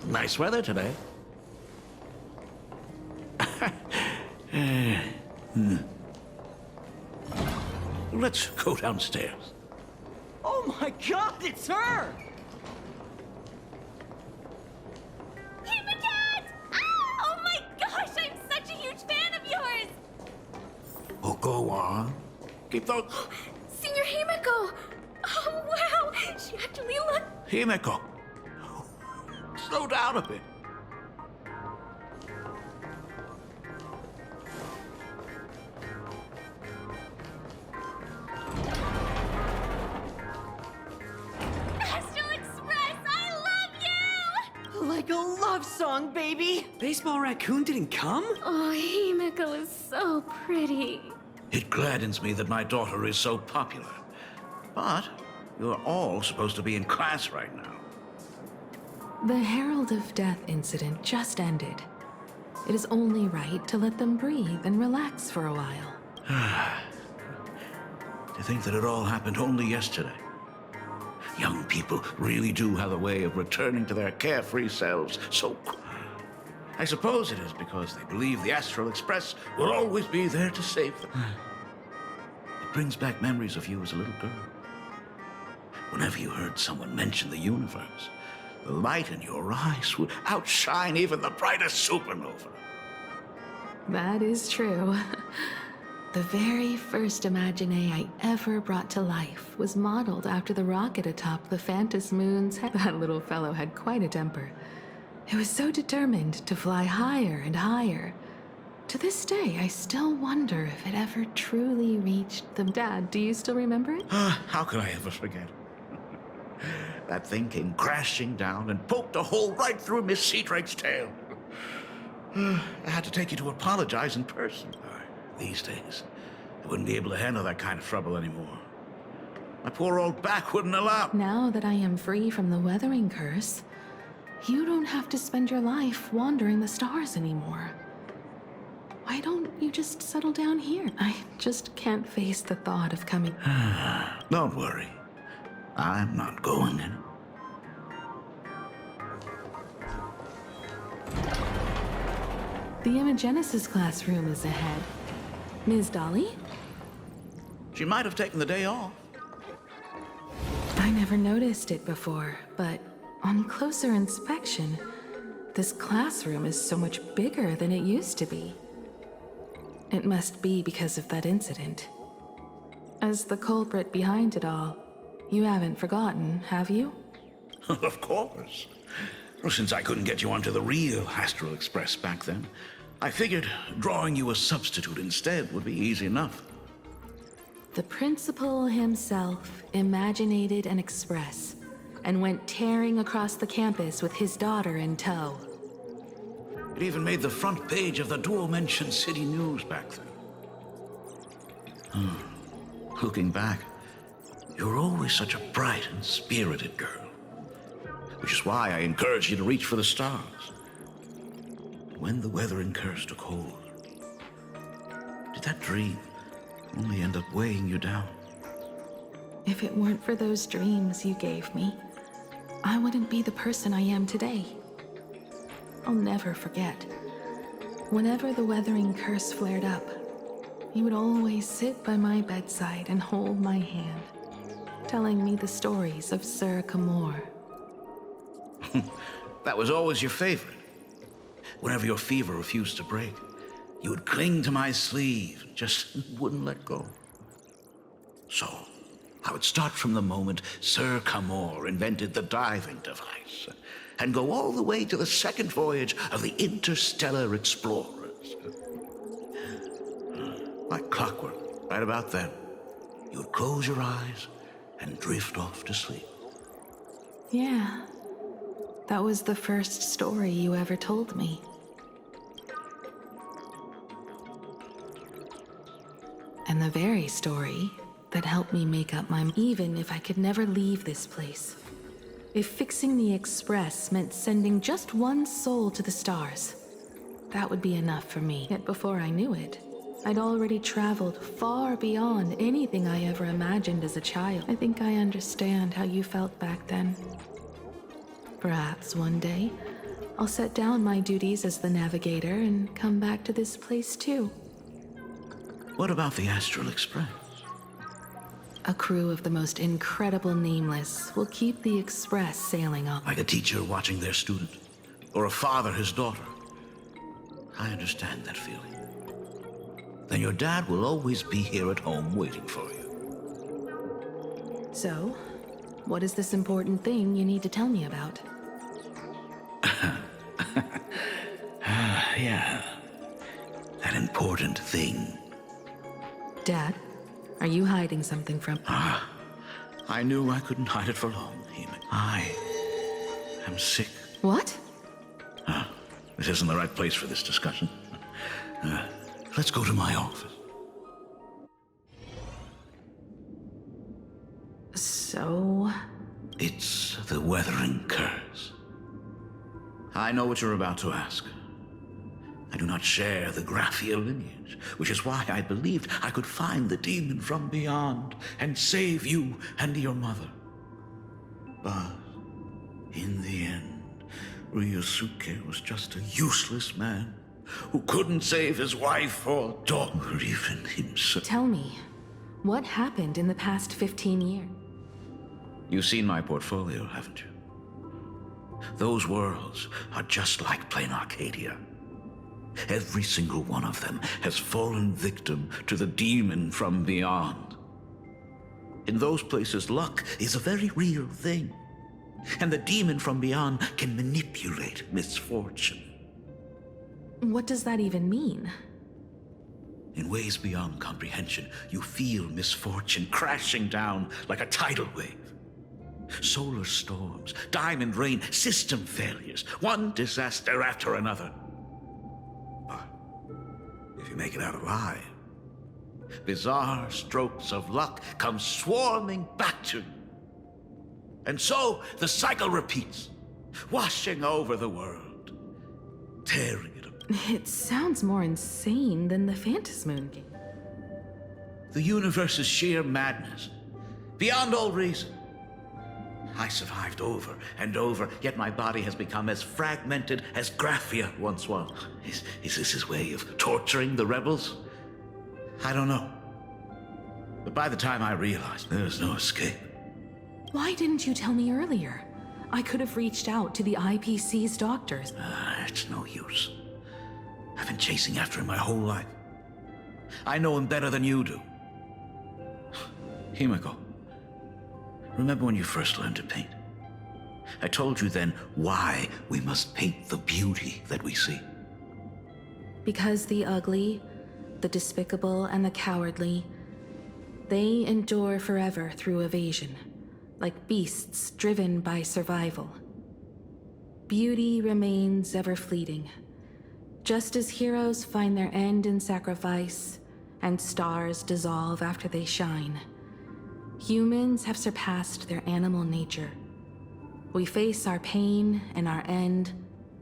Nice weather today. Let's go downstairs. Oh my God, it's her! Hey, my dad! Ah! Oh my gosh, I'm such a huge fan of yours! Oh, go on. Keep those... Senior Himeko! Oh wow, she actually looked... Himeko. Slow down a bit. Astral Express, I love you! Like a love song, baby! Baseball Raccoon didn't come? Oh, Himeko is so pretty. It gladdens me that my daughter is so popular. But you're all supposed to be in class right now. The Herald of Death incident just ended. It is only right to let them breathe and relax for a while. To think that it all happened only yesterday. Young people really do have a way of returning to their carefree selves so... I suppose it is because they believe the Astral Express will always be there to save them. It brings back memories of you as a little girl. Whenever you heard someone mention the universe, the light in your eyes would outshine even the brightest supernova. That is true. The very first Imagine I ever brought to life was modeled after the rocket atop the Phantom Moon's head. That little fellow had quite a temper. It was so determined to fly higher and higher. To this day, I still wonder if it ever truly reached the... Dad, do you still remember it? How could I ever forget? That thing came crashing down and poked a hole right through Miss Seadrake's tail. I had to take you to apologize in person. These days, I wouldn't be able to handle that kind of trouble anymore. My poor old back wouldn't allow. Now that I am free from the weathering curse, you don't have to spend your life wandering the stars anymore. Why don't you just settle down here? I just can't face the thought of coming... Don't worry. I'm not going in. The Imagenesis classroom is ahead. Ms. Dolly? She might have taken the day off. I never noticed it before, but on closer inspection, this classroom is so much bigger than it used to be. It must be because of that incident. As the culprit behind it all, you haven't forgotten, have you? Of course. Well, since I couldn't get you onto the real Astral Express back then, I figured drawing you a substitute instead would be easy enough. The principal himself imaginated an express and went tearing across the campus with his daughter in tow. It even made the front page of the dual-mentioned city news back then. Looking back, you were always such a bright and spirited girl. Which is why I encouraged you to reach for the stars. When the weathering curse took hold, did that dream only end up weighing you down? If it weren't for those dreams you gave me, I wouldn't be the person I am today. I'll never forget. Whenever the weathering curse flared up, you would always sit by my bedside and hold my hand, telling me the stories of Sir Camor. That was always your favorite. Whenever your fever refused to break, you would cling to my sleeve and just wouldn't let go. So, I would start from the moment Sir Camor invented the diving device and go all the way to the second voyage of the interstellar explorers. Like clockwork, right about then, you would close your eyes and drift off to sleep. Yeah, that was the first story you ever told me. And the very story that helped me make up my mind, even if I could never leave this place. If fixing the express meant sending just one soul to the stars, that would be enough for me. Yet before I knew it, I'd already traveled far beyond anything I ever imagined as a child. I think I understand how you felt back then. Perhaps one day, I'll set down my duties as the navigator and come back to this place too. What about the Astral Express? A crew of the most incredible nameless will keep the Express sailing on. Like a teacher watching their student, or a father his daughter. I understand that feeling. Then your dad will always be here at home waiting for you. So, what is this important thing you need to tell me about? Yeah. That important thing. Dad, are you hiding something from me? I knew I couldn't hide it for long, Heman. I am sick. What? This isn't the right place for this discussion. Let's go to my office. So... It's the Weathering Curse. I know what you're about to ask. I do not share the Graphia lineage, which is why I believed I could find the demon from beyond and save you and your mother. But in the end, Ryosuke was just a useless man who couldn't save his wife or daughter, or even himself. Tell me, what happened in the past 15 years? You've seen my portfolio, haven't you? Those worlds are just like plain Arcadia. Every single one of them has fallen victim to the demon from beyond. In those places, luck is a very real thing, and the demon from beyond can manipulate misfortune. What does that even mean? In ways beyond comprehension, you feel misfortune crashing down like a tidal wave. Solar storms, diamond rain, system failures, one disaster after another. But if you make it out alive, bizarre strokes of luck come swarming back to you. And so the cycle repeats, washing over the world, tearing it apart. It sounds more insane than the Phantasmoon game. The universe is sheer madness, beyond all reason. I survived over and over, yet my body has become as fragmented as Graphia once was. Is this his way of torturing the rebels? I don't know. But by the time I realized there was no escape. Why didn't you tell me earlier? I could have reached out to the IPC's doctors. It's no use. I've been chasing after him my whole life. I know him better than you do. Himiko, remember when you first learned to paint? I told you then why we must paint the beauty that we see. Because the ugly, the despicable, and the cowardly, they endure forever through evasion, like beasts driven by survival. Beauty remains ever fleeting, just as heroes find their end in sacrifice, and stars dissolve after they shine. Humans have surpassed their animal nature. We face our pain and our end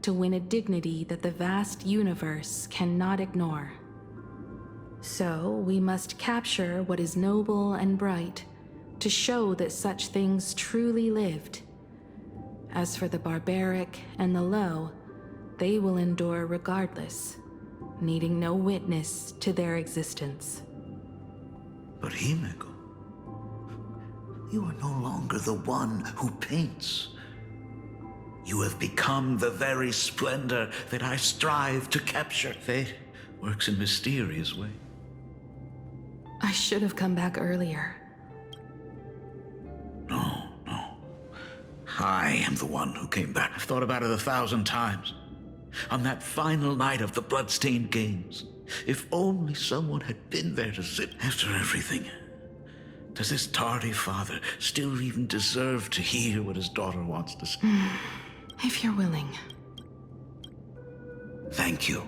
to win a dignity that the vast universe cannot ignore. So we must capture what is noble and bright to show that such things truly lived. As for the barbaric and the low, they will endure regardless, needing no witness to their existence. But Himiko, you are no longer the one who paints. You have become the very splendor that I strive to capture. Fate works in mysterious ways. I should have come back earlier. No. I am the one who came back. I've thought about it 1,000 times. On that final night of the bloodstained games, if only someone had been there to sit after everything. Does this tardy father still even deserve to hear what his daughter wants to say? If you're willing. Thank you,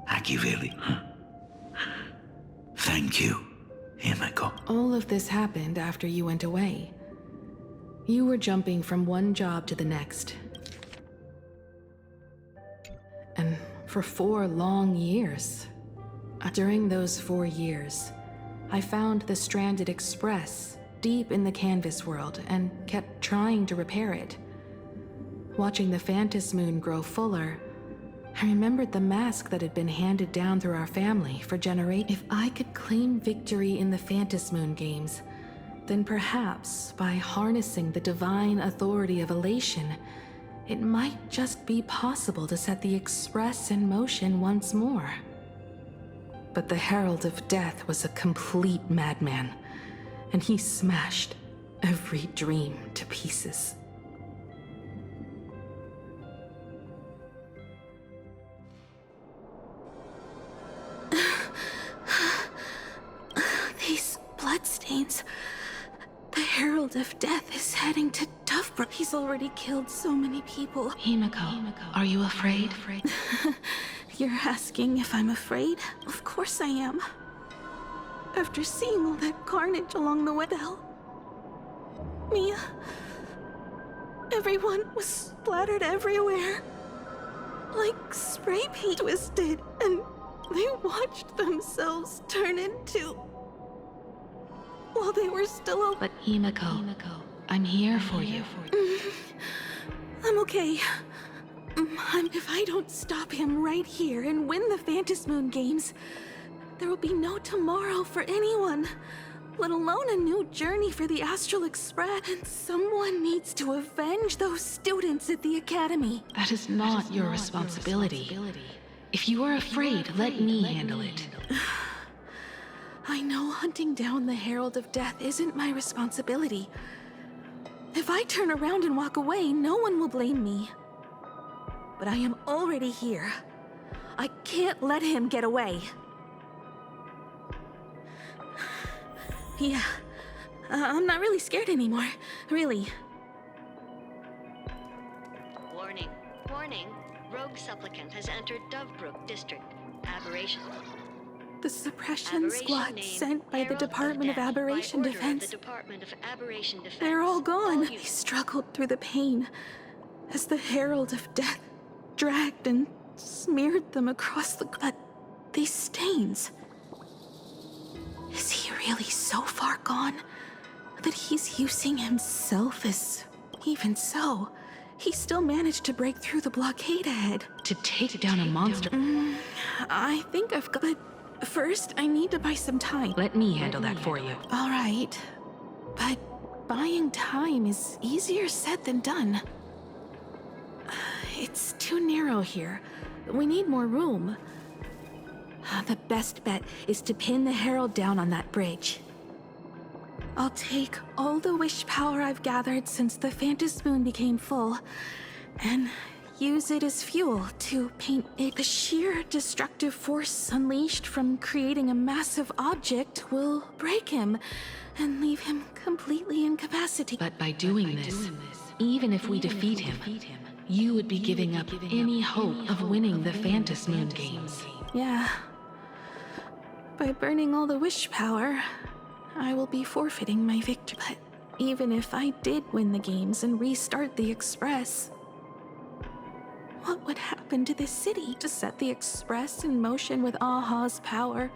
Akiveli. Thank you, Himiko. All of this happened after you went away. You were jumping from one job to the next. And for 4 long years. During those 4 years, I found the stranded Express deep in the canvas world and kept trying to repair it. Watching the Phantom Moon grow fuller, I remembered the mask that had been handed down through our family for generations. If I could claim victory in the Phantom Moon games, then perhaps by harnessing the divine authority of elation, it might just be possible to set the Express in motion once more. But the Herald of Death was a complete madman, and he smashed every dream to pieces. These bloodstains. The Herald of Death is heading to Dovebrook. He's already killed so many people. Himiko, are you afraid? You're asking if I'm afraid? Of course I am. After seeing all that carnage along the way, Mia, everyone was splattered everywhere. Like spray paint twisted, and they watched themselves turn into... while they were still alive. But Himiko, I'm here for you. I'm okay. If I don't stop him right here and win the Phantom Moon games, there will be no tomorrow for anyone, let alone a new journey for the Astral Express. And someone needs to avenge those students at the Academy. That is not your responsibility. If you are afraid, let me handle it. I know hunting down the Herald of Death isn't my responsibility. If I turn around and walk away, no one will blame me. But I am already here. I can't let him get away. Yeah, I'm not really scared anymore, really. Warning, warning. Rogue supplicant has entered Dovebrook District. Aberration. The suppression squad sent by the Department of Aberration Defense. They're all gone. They struggled through the pain as the Herald of Death dragged and smeared them across the... But these stains... Is he really so far gone that he's using himself as... Even so, he still managed to break through the blockade ahead. To take down a monster? I think I've got... But first, I need to buy some time. Let me handle that for you. All right. But buying time is easier said than done. It's too narrow here. We need more room. The best bet is to pin the Herald down on that bridge. I'll take all the wish power I've gathered since the Phantom Moon became full, and use it as fuel to paint it. The sheer destructive force unleashed from creating a massive object will break him and leave him completely incapacitated. But by doing this, even if we defeat him, you would be giving up any hope of winning the Phantom Moon games. Yeah. By burning all the wish power, I will be forfeiting my victory. But even if I did win the games and restart the Express, what would happen to this city? To set the Express in motion with Aha's power,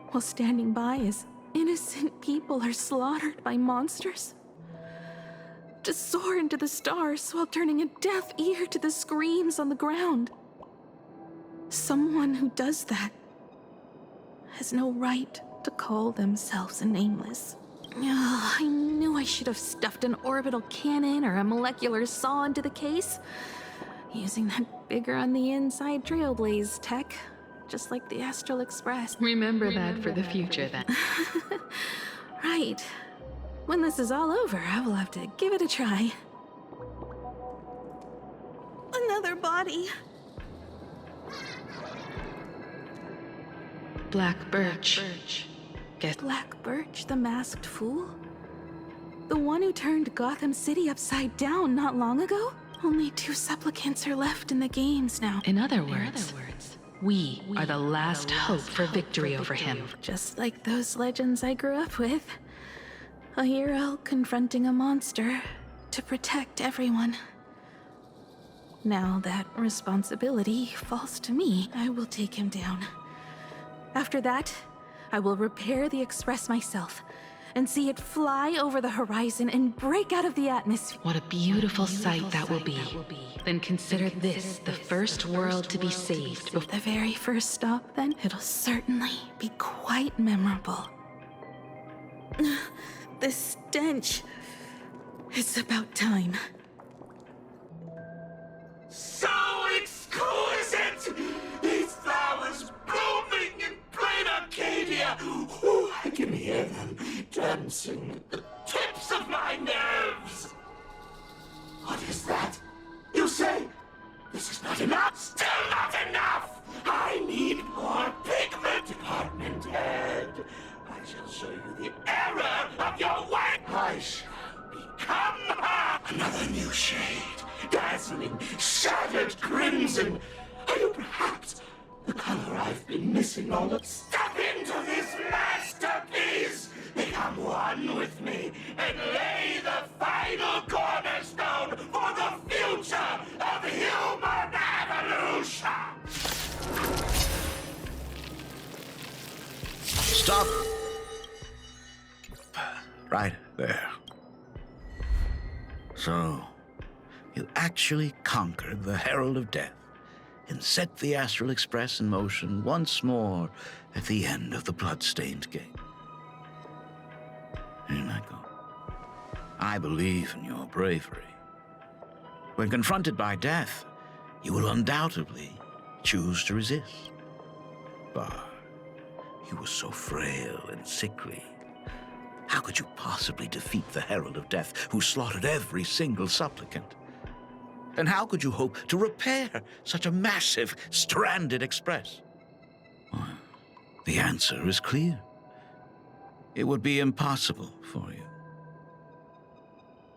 while standing by as innocent people are slaughtered by monsters? To soar into the stars while turning a deaf ear to the screams on the ground? Someone who does that has no right to call themselves a nameless. Oh, I knew I should have stuffed an orbital cannon or a molecular saw into the case, using that bigger on the inside Trailblaze tech, just like the Astral Express. Remember that for the future, then. Right. When this is all over, I will have to give it a try. Another body. Black Birch. Black Birch, the masked fool? The one who turned Gotham City upside down not long ago? Only 2 supplicants are left in the games now. In other words, we are the last hope for victory over him. Just like those legends I grew up with. A hero confronting a monster to protect everyone. Now that responsibility falls to me, I will take him down. After that, I will repair the Express myself and see it fly over the horizon and break out of the atmosphere. What a beautiful sight that will be. Then consider this the first world to be saved. The very first stop, then, it'll certainly be quite memorable. The stench. It's about time. So exquisite! These flowers blooming in plain Arcadia! Ooh, I can hear them dancing at the tips of my nerves! What is that? You say this is not enough? Still not enough! I need more pigment, Department Head! I shall show you the error of your way! I shall become another new shade, dazzling, shattered crimson. Are you perhaps the color I've been missing all of? Step into this masterpiece! Become one with me and lay the final cornerstone for the future of human evolution! Stop! Right there. So, you actually conquered the Herald of Death and set the Astral Express in motion once more at the end of the blood-stained gate. Here I go. I believe in your bravery. When confronted by death, you will undoubtedly choose to resist. But you were so frail and sickly. How could you possibly defeat the Herald of Death, who slaughtered every single supplicant? And how could you hope to repair such a massive, stranded express? Well, the answer is clear. It would be impossible for you.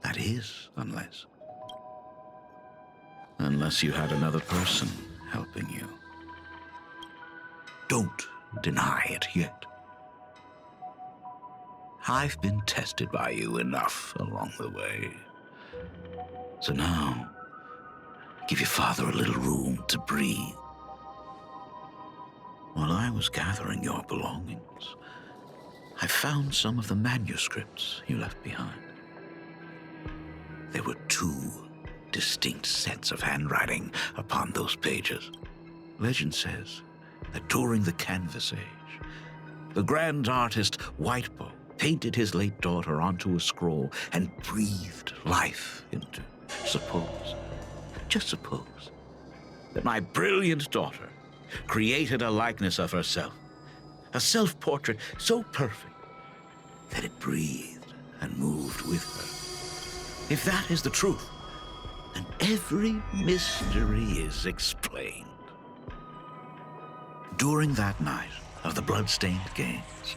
That is, unless you had another person helping you. Don't deny it yet. I've been tested by you enough along the way. So now, give your father a little room to breathe. While I was gathering your belongings, I found some of the manuscripts you left behind. There were 2 distinct sets of handwriting upon those pages. Legend says that during the Canvas Age, the grand artist Whitebow painted his late daughter onto a scroll and breathed life into. Just suppose, that my brilliant daughter created a likeness of herself, a self-portrait so perfect that it breathed and moved with her. If that is the truth, then every mystery is explained. During that night of the blood-stained games,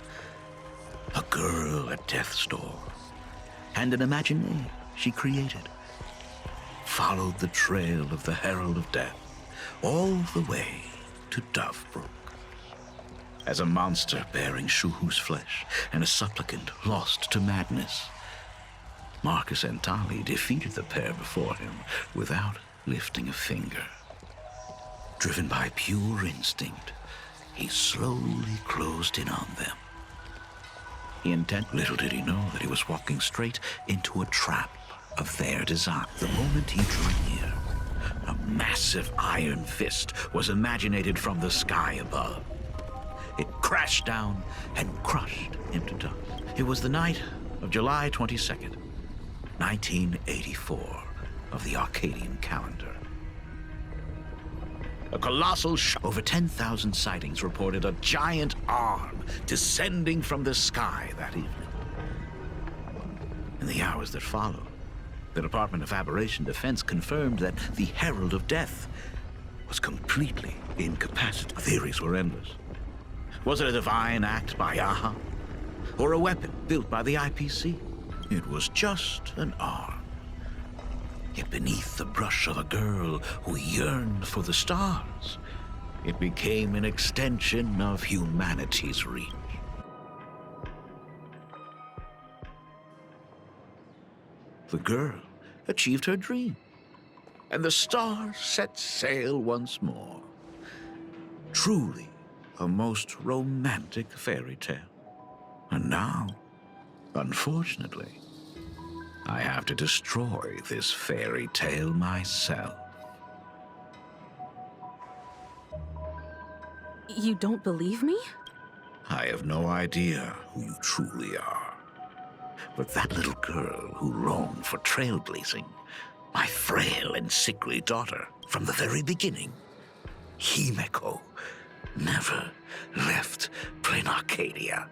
a girl at death's door and an imagination she created followed the trail of the Herald of Death all the way to Dovebrook. As a monster bearing Shuhu's flesh and a supplicant lost to madness, Marcus Antali defeated the pair before him without lifting a finger. Driven by pure instinct, he slowly closed in on them. Little did he know that he was walking straight into a trap of their design. The moment he drew near, a massive iron fist was imaginated from the sky above. It crashed down and crushed him to dust. It was the night of July 22nd, 1984 of the Arcadian calendar. A colossal over 10,000 sightings reported a giant arm descending from the sky that evening. In the hours that followed, the Department of Aberration Defense confirmed that the Herald of Death was completely incapacitated. Theories were endless. Was it a divine act by Yaha? Or a weapon built by the IPC? It was just an arm. Yet beneath the brush of a girl who yearned for the stars, it became an extension of humanity's reach. The girl achieved her dream, and the stars set sail once more. Truly a most romantic fairy tale. And now, Unfortunately, I have to destroy this fairy tale myself. You don't believe me? I have no idea who you truly are. But that little girl who roamed for trailblazing, my frail and sickly daughter from the very beginning, Himeko, never left Plain Arcadia.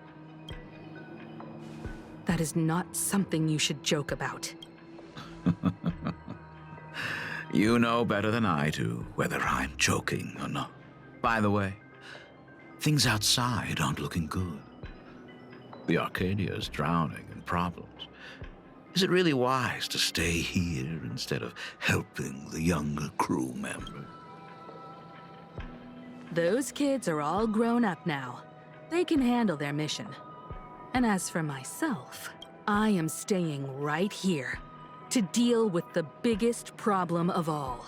That is not something you should joke about. You know better than I do whether I'm joking or not. By the way, things outside aren't looking good. The Arcadia is drowning in problems. Is it really wise to stay here instead of helping the younger crew member? Those kids are all grown up now. They can handle their mission. And as for myself, I am staying right here to deal with the biggest problem of all.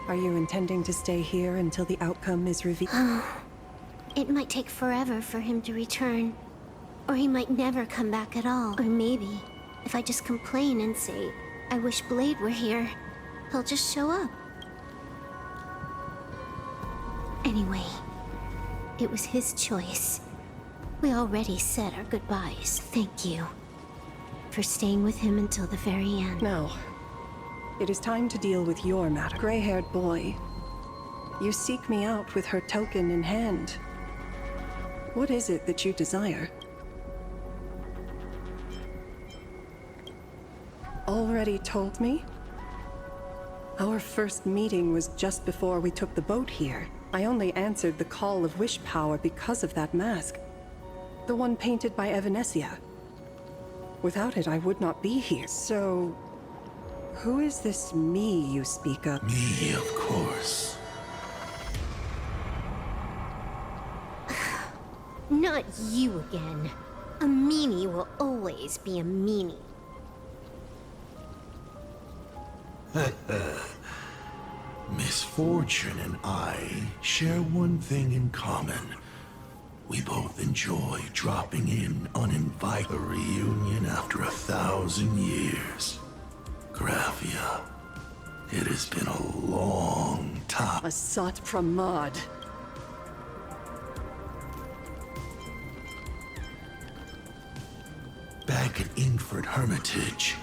Are you intending to stay here until the outcome is revealed? It might take forever for him to return. Or he might never come back at all. Or maybe, if I just complain and say, I wish Blade were here, he'll just show up. Anyway, it was his choice. We already said our goodbyes. Thank you for staying with him until the very end. Now, it is time to deal with your matter. Gray-haired boy, you seek me out with her token in hand. What is it that you desire? Already told me? Our first meeting was just before we took the boat here. I only answered the call of wish power because of that mask. The one painted by Evanesia. Without it, I would not be here. So, who is this me you speak of? Me, of course. Not you again. A meanie will always be a meanie. Misfortune and I share one thing in common. We both enjoy dropping in uninvited. A reunion after 1,000 years. Graphia, it has been a long time. Asat Pramad. Back at Ingford Hermitage,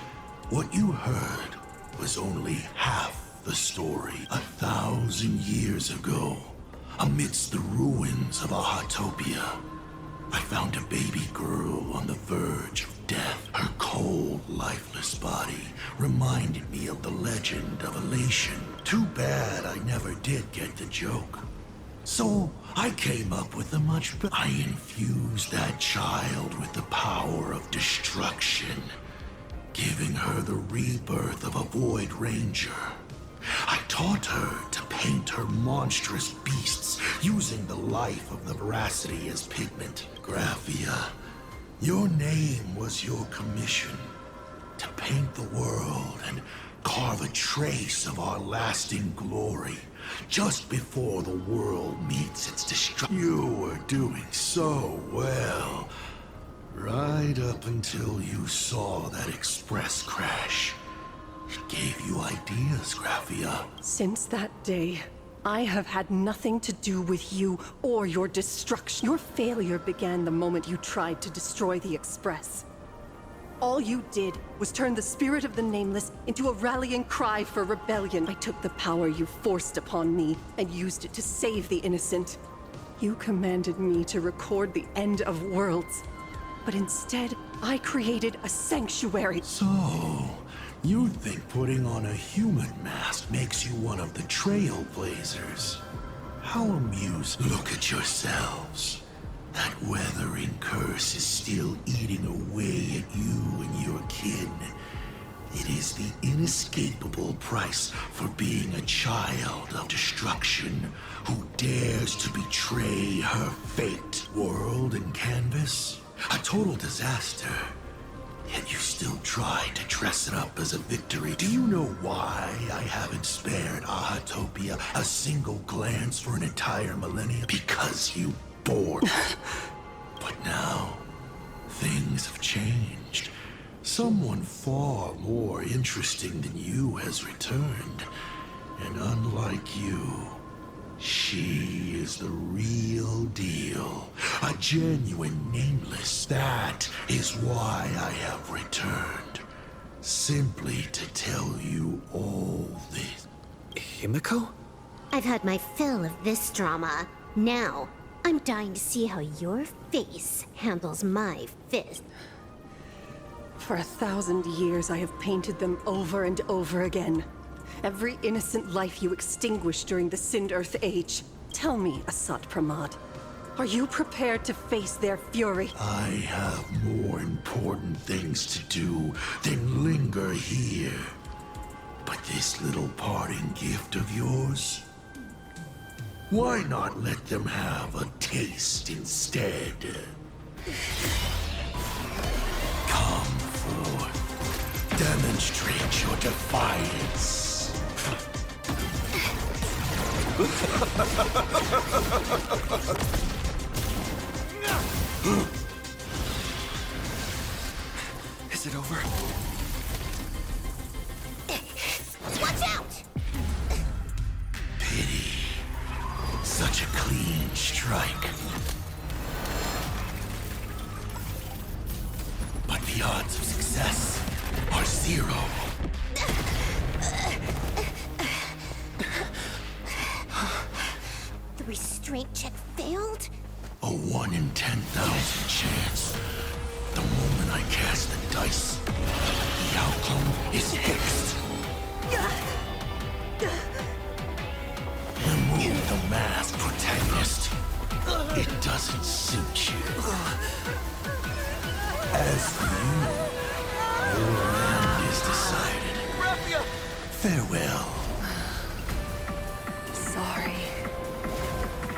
what you heard was only half the story. 1,000 years ago, amidst the ruins of Ahatopia, I found a baby girl on the verge of death. Her cold, lifeless body reminded me of the legend of Elation. Too bad I never did get the joke. So I came up with a much better. I infused that child with the power of destruction, giving her the rebirth of a Void Ranger. I taught her to paint her monstrous beasts using the life of the veracity as pigment. Graphia, your name was your commission, to paint the world and carve a trace of our lasting glory, just before the world meets its destruction. You were doing so well, right up until you saw that express crash. It gave you ideas, Graphia. Since that day, I have had nothing to do with you or your destruction. Your failure began the moment you tried to destroy the Express. All you did was turn the spirit of the Nameless into a rallying cry for rebellion. I took the power you forced upon me and used it to save the innocent. You commanded me to record the end of worlds, but instead, I created a sanctuary. So, you think putting on a human mask makes you one of the Trailblazers? How amusing. Look at yourselves. That weathering curse is still eating away at you and your kin. It is the inescapable price for being a child of destruction who dares to betray her fate. World and canvas, a total disaster. Yet you still try to dress it up as a victory. Do you know why I haven't spared Ahatopia a single glance for an entire millennium? Because you bored me. But now, things have changed. Someone far more interesting than you has returned. And unlike you, she is the real deal. A genuine nameless. That is why I have returned. Simply to tell you all this. Himiko? I've had my fill of this drama. Now, I'm dying to see how your face handles my fist. For 1,000 years, I have painted them over and over again. Every innocent life you extinguished during the Sind Earth Age. Tell me, Asat Pramad, are you prepared to face their fury? I have more important things to do than linger here. But this little parting gift of yours? Why not let them have a taste instead? Come forth. Demonstrate your defiance. Is it over? Watch out! Pity. Such a clean strike. But the odds of success are 0. The restraint check failed? A 1 in 10,000 chance. The moment I cast the dice, the outcome is fixed. Remove the masked protagonist. It doesn't suit you. As for you, your end is decided. Farewell. Sorry.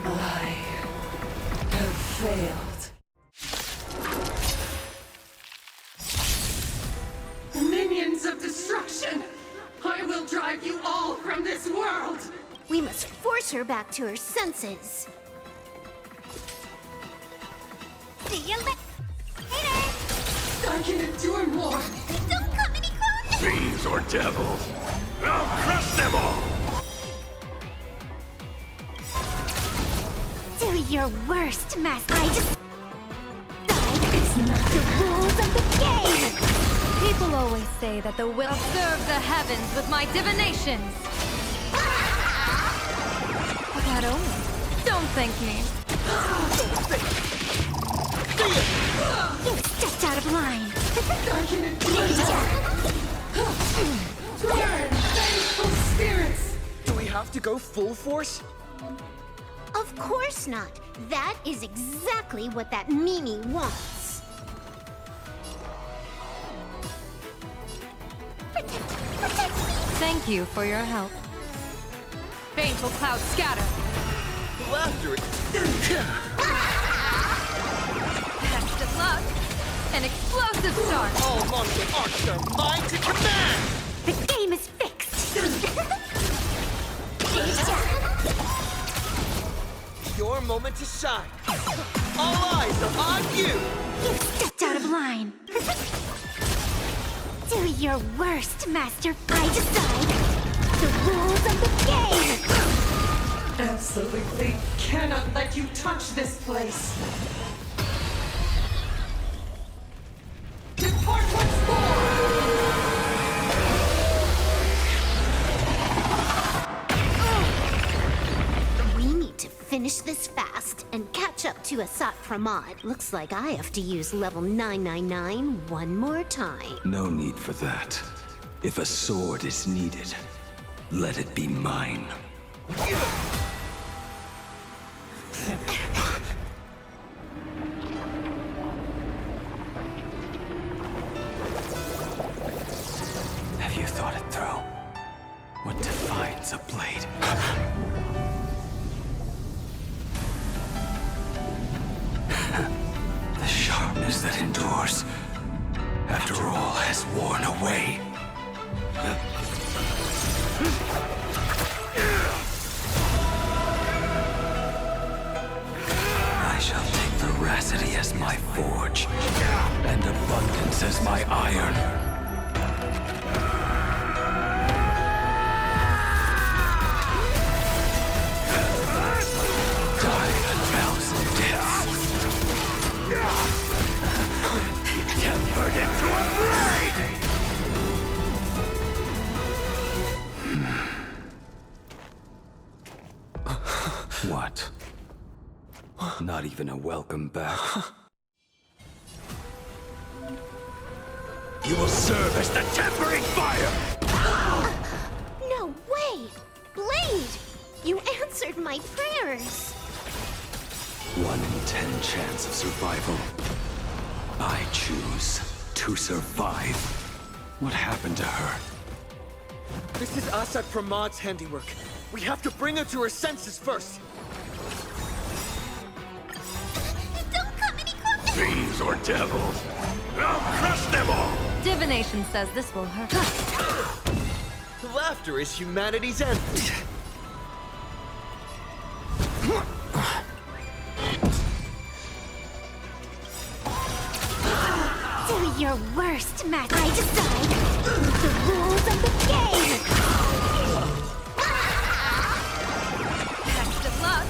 I have failed. Minions of destruction! I will drive you all from this world! We must force her back to her senses. See you later! I can endure more! Don't come any closer! Fiends or devils, I'll crush them all! Do your worst, Master. I just... It's not the rules of the game! People always say that the will serve the heavens with my divinations. That only. Don't thank me. You stepped out of line. I can endure Turn, faithful spirits! Do we have to go full force? Of course not. That is exactly what that Mimi wants. Protect me! Thank you for your help. Baneful clouds scatter. Laughter. Best of luck. An explosive start. All monster arcs are mine to command! The game is fixed. Your moment to shine. All eyes are on you! You stepped out of line. Do your worst, Master. I decide the rules of the game. Absolutely cannot let you touch this place! Depart once more! We need to finish this fast and catch up to Asat Pramad. Looks like I have to use level 999 one more time. No need for that. If a sword is needed, let it be mine. remains a blade. The sharpness that endures, after all has worn away. I shall take veracity as my forge, and abundance as my iron. Die a thousand deaths. Tempered into a blade! What? Not even a welcome back? You will serve as the tempering fire! No way! Blade! You answered my prayers! 1 in 10 chance of survival. I choose to survive. What happened to her? This is Asad Pramad's handiwork. We have to bring her to her senses first. Don't come any closer! Fiends or devils, I'll crush them all! Divination says this will hurt. Laughter is humanity's end. Do your worst, Matt. I decide the rules of the game! Next of luck.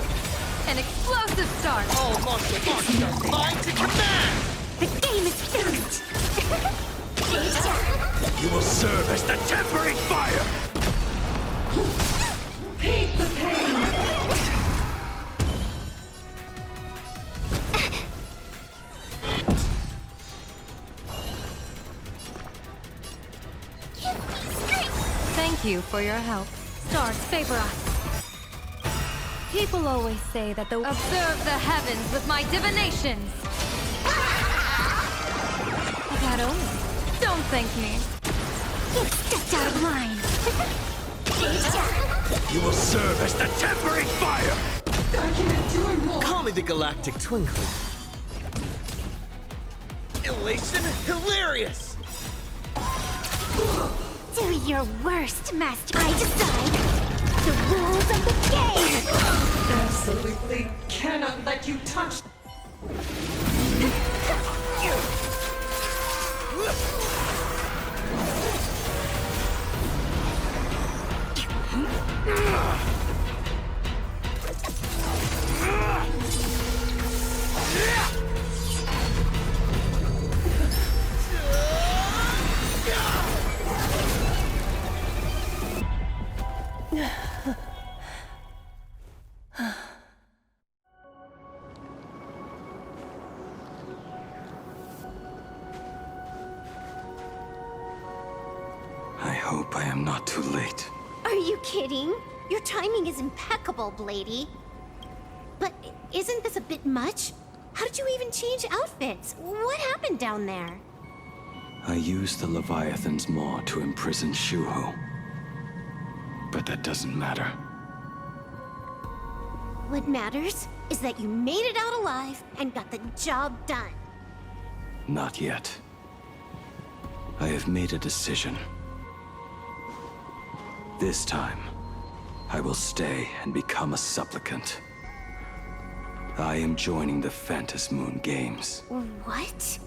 An explosive start. All monster marks are mine to command! The game is finished! You will serve as the tempering fire! Hate the pain! Thank you for your help. Stars favor us. People always say that the observe the heavens with my divinations. That only. Don't thank me. You stepped out of line! You will serve as the tempering fire! I can't do it more! Call me the Galactic Twinkler. Elation hilarious! Do your worst, Master. I decide the rules of the game! Absolutely cannot let you touch. I hope I am not too late. Are you kidding? Your timing is impeccable, Blady. But isn't this a bit much? How did you even change outfits? What happened down there? I used the Leviathan's maw to imprison Shuho. But that doesn't matter. What matters is that you made it out alive and got the job done. Not yet. I have made a decision. This time, I will stay and become a supplicant. I am joining the Phantas Moon Games. What?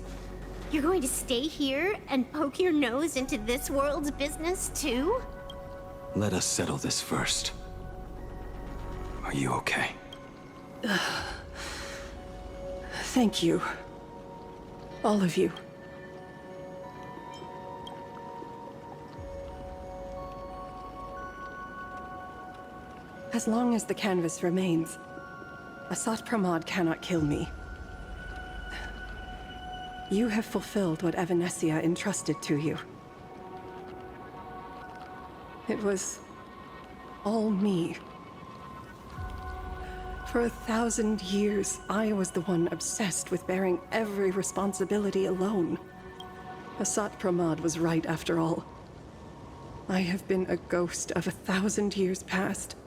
You're going to stay here and poke your nose into this world's business too? Let us settle this first. Are you okay? Thank you. All of you. As long as the canvas remains, Asat Pramad cannot kill me. You have fulfilled what Evanescia entrusted to you. It was all me. For 1,000 years, I was the one obsessed with bearing every responsibility alone. Asat Pramad was right after all. I have been a ghost of 1,000 years past.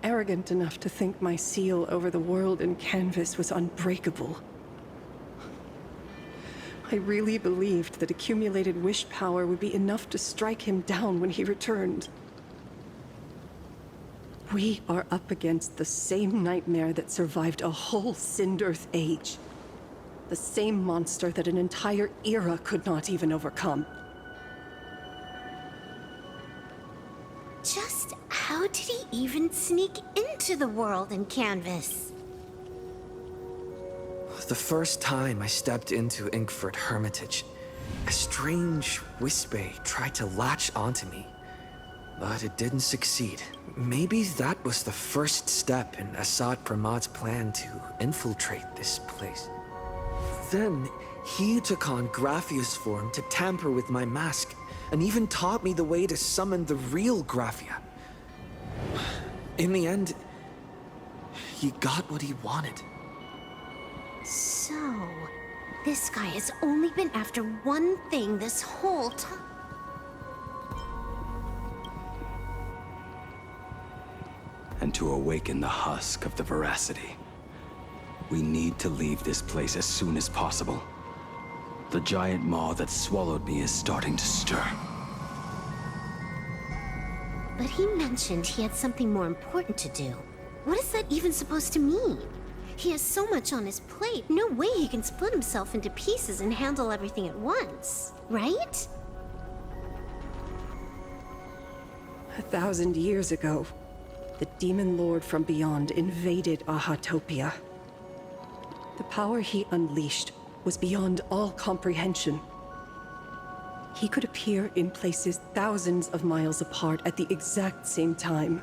Arrogant enough to think my seal over the world in canvas was unbreakable. I really believed that accumulated wish power would be enough to strike him down when he returned. We are up against the same nightmare that survived a whole Sindearth age. The same monster that an entire era could not even overcome. Just how did he even sneak into the world in canvas? The first time I stepped into Inkford Hermitage, a strange whisper tried to latch onto me, but it didn't succeed. Maybe that was the first step in Assad Pramad's plan to infiltrate this place. Then, he took on Graphia's form to tamper with my mask, and even taught me the way to summon the real Graphia. In the end, he got what he wanted. So, this guy has only been after one thing this whole time. And to awaken the husk of the veracity. We need to leave this place as soon as possible. The giant maw that swallowed me is starting to stir. But he mentioned he had something more important to do. What is that even supposed to mean? He has so much on his plate, no way he can split himself into pieces and handle everything at once, right? 1,000 years ago, the Demon Lord from beyond invaded Ahatopia. The power he unleashed was beyond all comprehension. He could appear in places thousands of miles apart at the exact same time,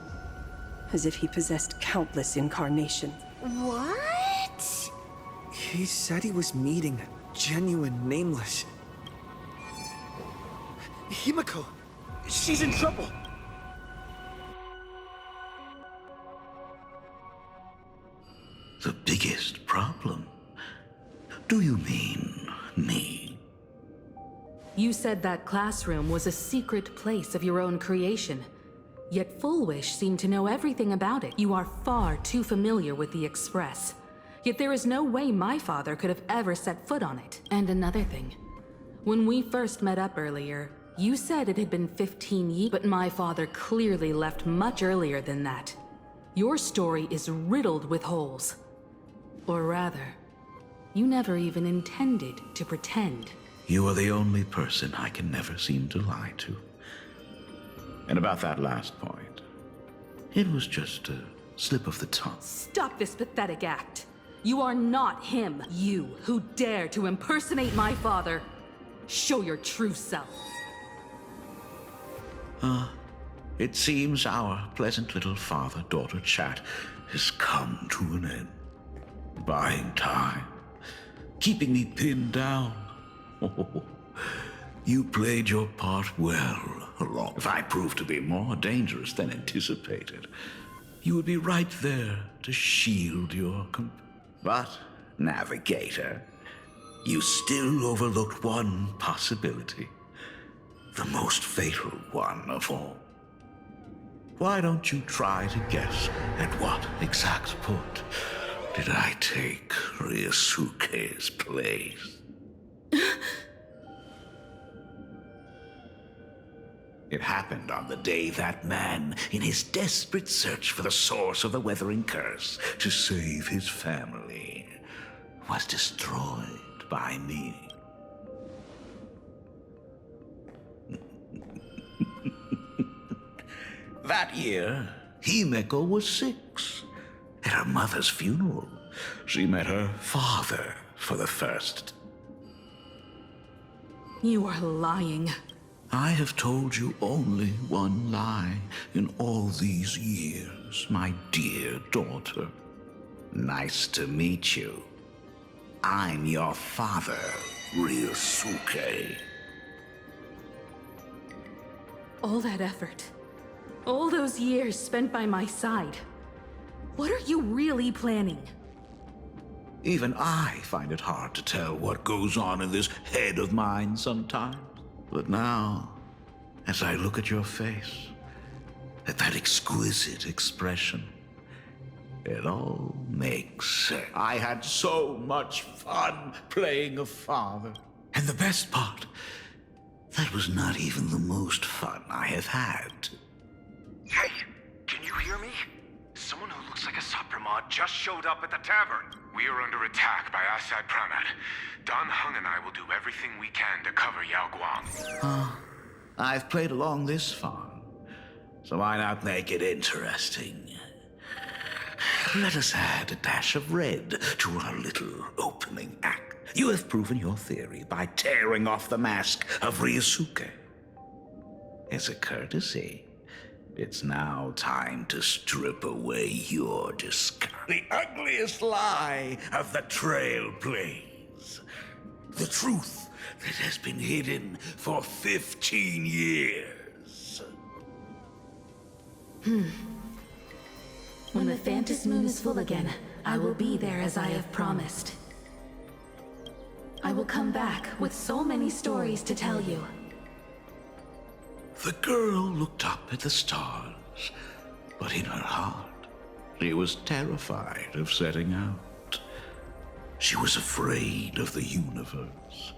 as if he possessed countless incarnations. What? He said he was meeting a genuine nameless. Himiko! She's in trouble! The biggest problem? Do you mean me? You said that classroom was a secret place of your own creation. Yet Fullwish seemed to know everything about it. You are far too familiar with the Express. Yet there is no way my father could have ever set foot on it. And another thing. When we first met up earlier, you said it had been 15 years, but my father clearly left much earlier than that. Your story is riddled with holes. Or rather, you never even intended to pretend. You are the only person I can never seem to lie to. And about that last point, it was just a slip of the tongue. Stop this pathetic act. You are not him. You who dare to impersonate my father. Show your true self. It seems our pleasant little father-daughter chat has come to an end. Buying time. Keeping me pinned down. Oh, you played your part well, along. If I proved to be more dangerous than anticipated, you would be right there to shield your But, Navigator, you still overlooked one possibility. The most fatal one of all. Why don't you try to guess at what exact point did I take Ryosuke's place? It happened on the day that man, in his desperate search for the source of the Weathering Curse to save his family, was destroyed by me. That year, Himeko was 6. At her mother's funeral, she met her father for the first. You are lying. I have told you only one lie in all these years, my dear daughter. Nice to meet you. I'm your father, Ryosuke. All that effort. All those years spent by my side. What are you really planning? Even I find it hard to tell what goes on in this head of mine sometimes. But now, as I look at your face, at that exquisite expression, it all makes sense. I had so much fun playing a father. And the best part, that was not even the most fun I have had. Hey, can you hear me? Someone who looks like a Supremod just showed up at the tavern. We are under attack by Asad Pramat. Don Hung and I will do everything we can to cover Yao Guang. I've played along this far, so why not make it interesting? Let us add a dash of red to our little opening act. You have proven your theory by tearing off the mask of Ryosuke. As a courtesy, it's now time to strip away your disguise. The ugliest lie of the Trailblaze. The truth that has been hidden for 15 years. When the Phantom Moon is full again, I will be there as I have promised. I will come back with so many stories to tell you. The girl looked up at the stars, but in her heart, she was terrified of setting out. She was afraid of the universe,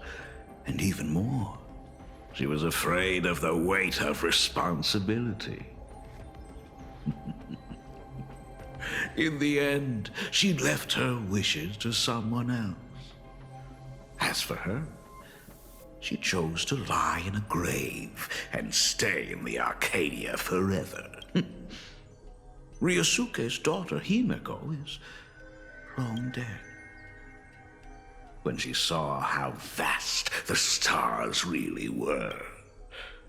and even more, she was afraid of the weight of responsibility. In the end, she left her wishes to someone else. As for her, she chose to lie in a grave and stay in the Arcadia forever. Ryosuke's daughter Himeko is long dead. When she saw how vast the stars really were,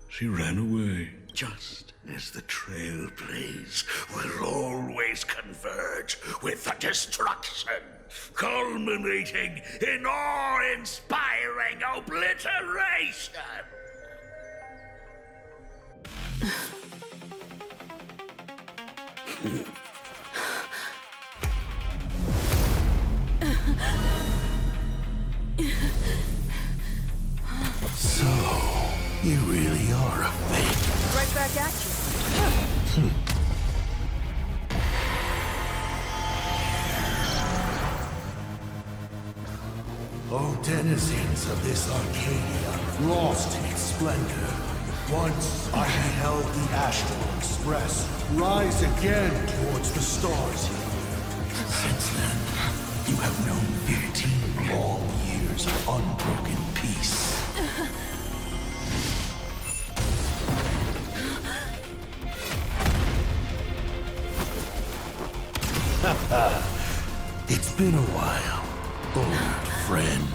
she ran away, just as the Trailblaze will always converge with the destruction, culminating in awe-inspiring obliteration. So, you really are a fake. Right back at you. O denizens of this Arcadia, lost in its splendor. Once I beheld the Astral Express rise again towards the stars. Since then, you have known 15 long years of unbroken peace. It's been a while, old friend.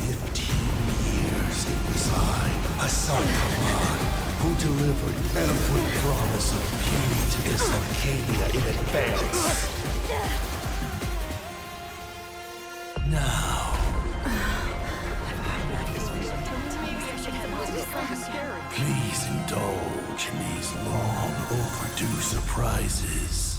15 years it was I, Hassan Khan, who delivered every promise of beauty to this Arcadia in advance. Now, please indulge in these long overdue surprises.